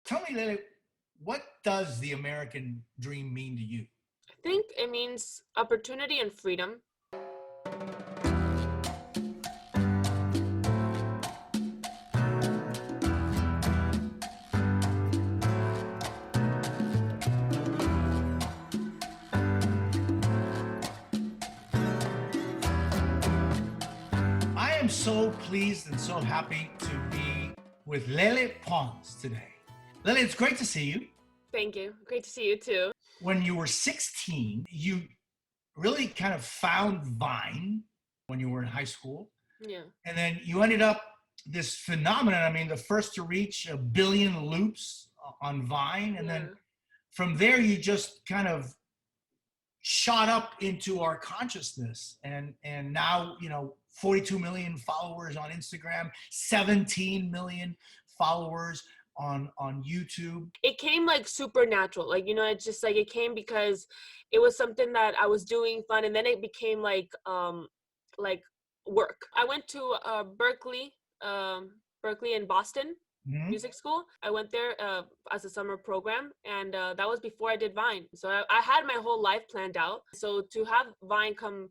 Tell me, Lele, what does the American dream mean to you? I think it means opportunity and freedom. I am so pleased and so happy to be with Lele Pons today. Lele, it's great to see you. Thank you. Great to see you too. When you were 16, you really kind of found Vine when you were in high school. Yeah. And then you ended up this phenomenon. I mean, the first to reach 1 billion loops on Vine. And then from there, you just kind of shot up into our consciousness. And now, 42 million followers on Instagram, 17 million followers on YouTube. It came like supernatural. Like, it's just like it came because it was something that I was doing fun, and then it became like work. I went to Berkeley in Boston music school. I went there as a summer program, and that was before I did Vine. So I had my whole life planned out. So to have Vine come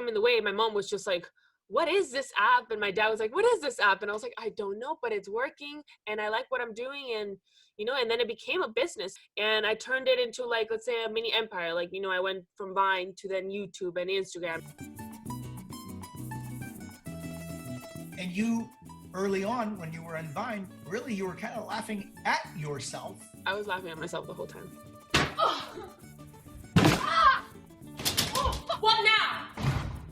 in the way, my mom was just like, what is this app? And my dad was like, what is this app? And I was like, I don't know, but it's working and I like what I'm doing. And and then it became a business, and I turned it into, like, let's say, a mini empire. Like, I went from Vine to then YouTube and Instagram. And you, early on when you were in Vine, really you were kind of laughing at yourself. I was laughing at myself the whole time. What now?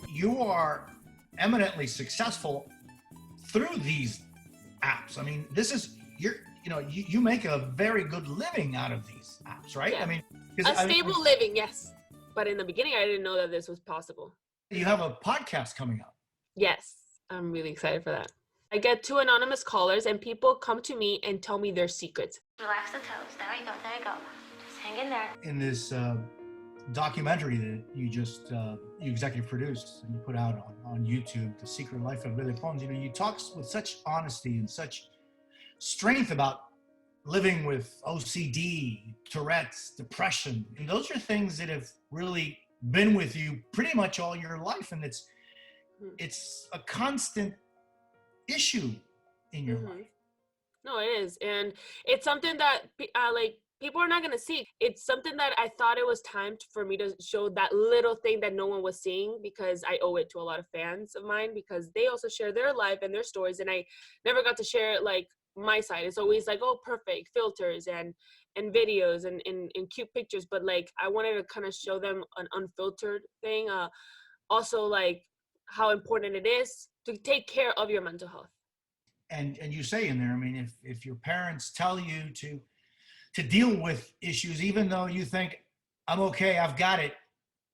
You are eminently successful through these apps. I mean, you make a very good living out of these apps, right? Yeah. I mean, a stable living, yes. But in the beginning, I didn't know that this was possible. You have a podcast coming up. Yes, I'm really excited for that. I get 2 anonymous callers, and people come to me and tell me their secrets. Relax the toes. There we go. There we go. Just hang in there. In this documentary that you just you executive produced and you put out on YouTube, The Secret Life of Lele Pons, you talk with such honesty and such strength about living with OCD, Tourette's, depression. And those are things that have really been with you pretty much all your life, and it's a constant issue in your life. No, it is. And it's something that people are not going to see. It's something that I thought it was time for me to show that little thing that no one was seeing, because I owe it to a lot of fans of mine, because they also share their life and their stories, and I never got to share like my side. It's always like, oh, perfect filters and videos and cute pictures, but like I wanted to kind of show them an unfiltered thing. Also, like, how important it is to take care of your mental health. And you say in there, I mean, if your parents tell you to deal with issues, even though you think, I'm okay, I've got it,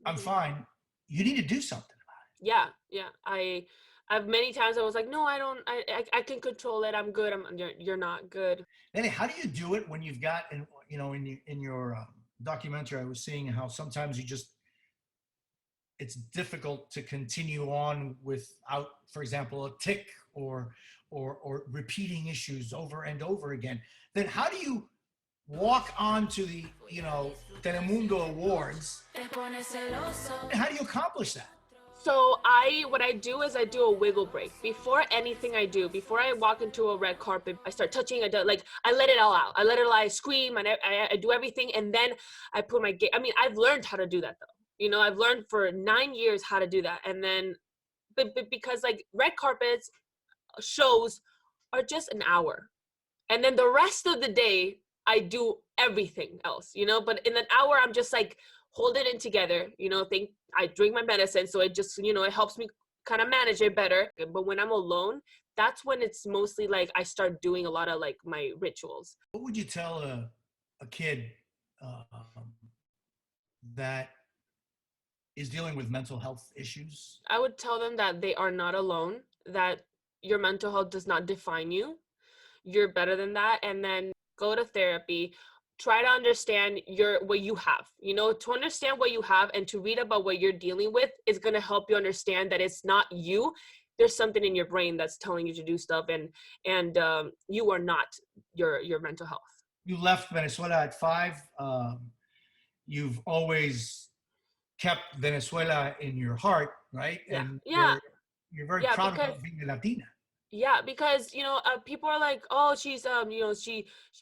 I'm fine, you need to do something about it. Yeah. I've many times I was like, no, I don't, I can control it. I'm good. You're not good. Then how do you do it when you've got, in your documentary, I was seeing how sometimes it's difficult to continue on without, for example, a tic or repeating issues over and over again. Then how do you walk on to the, Telemundo Awards? How do you accomplish that? So what I do is I do a wiggle break. Before anything I do, before I walk into a red carpet, I start touching, I let it all out. I scream, and I do everything, and then I put my I've learned how to do that though. I've learned for 9 years how to do that. And then, but because like red carpets shows are just an hour. And then the rest of the day, I do everything else, but in an hour, I'm just like, hold it in together, I drink my medicine. So it just, it helps me kind of manage it better. But when I'm alone, that's when it's mostly like I start doing a lot of like my rituals. What would you tell a kid that is dealing with mental health issues? I would tell them that they are not alone, that your mental health does not define you. You're better than that. And then go to therapy. Try to understand what you have, to understand what you have and to read about what you're dealing with is going to help you understand that it's not you. There's something in your brain that's telling you to do stuff, and you are not your mental health. You left Venezuela at 5. You've always kept Venezuela in your heart, right? Yeah, And yeah, you're very yeah. proud Because about being a Latina. yeah, because people are like, oh, she's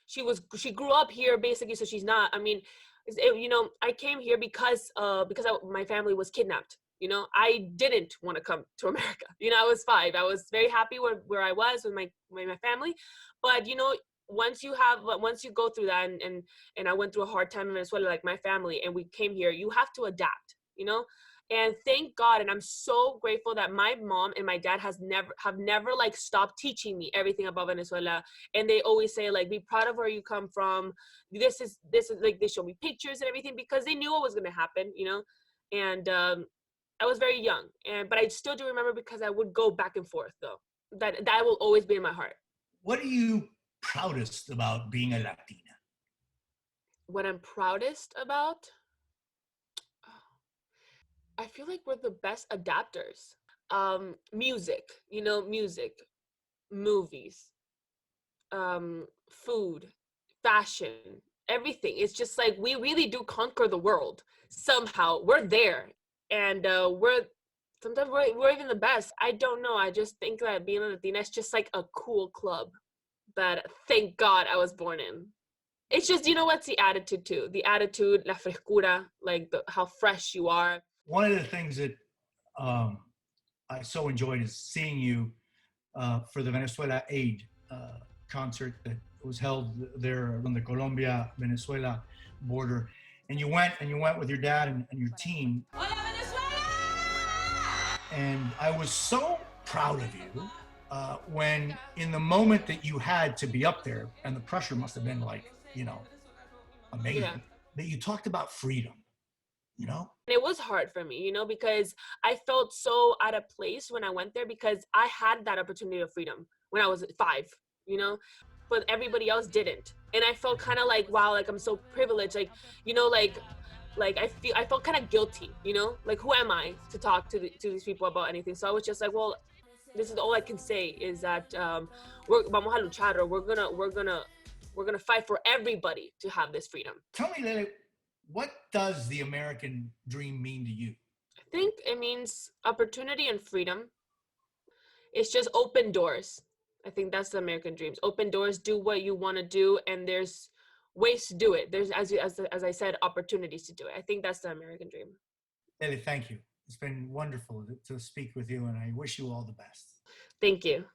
she grew up here basically, so she's not. I mean, I came here because my family was kidnapped. I didn't want to come to America. I was 5. I was very happy where I was with my family, but once you go through that, and I went through a hard time in Venezuela, like my family, and we came here, you have to adapt. And thank God, and I'm so grateful that my mom and my dad have never like stopped teaching me everything about Venezuela. And they always say like, be proud of where you come from. This is like, they show me pictures and everything because they knew what was gonna happen. And I was very young, but I still do remember because I would go back and forth though. That will always be in my heart. What are you proudest about being a Latina? What I'm proudest about, I feel like we're the best adapters. Music, music, movies, food, fashion, everything. It's just like we really do conquer the world somehow. We're there, and we're even the best. I don't know. I just think that being a Latina is just like a cool club that thank God I was born in. It's just, what's the attitude too? The attitude, la frescura, like how fresh you are. One of the things that um, I so enjoyed is seeing you for the Venezuela Aid concert that was held there on the Colombia-Venezuela border. And you went with your dad and your team. And I was so proud of you when in the moment that you had to be up there, and the pressure must have been like, Yeah. amazing, that you talked about freedom, you know? It was hard for me, because I felt so out of place when I went there because I had that opportunity of freedom when I was 5, you know, but everybody else didn't. And I felt kind of like, wow, like I'm so privileged. Like, I felt kind of guilty, like who am I to talk to these people about anything? So I was just like, well, this is all I can say is that we're vamos a luchar, or we're gonna fight for everybody to have this freedom. Tell me, Lele, what does the American dream mean to you? I think it means opportunity and freedom. It's just open doors. I think that's the American dreams. Open doors, do what you want to do, and there's ways to do it. There's, as I said, opportunities to do it. I think that's the American dream. Lele, thank you. It's been wonderful to speak with you, and I wish you all the best. Thank you.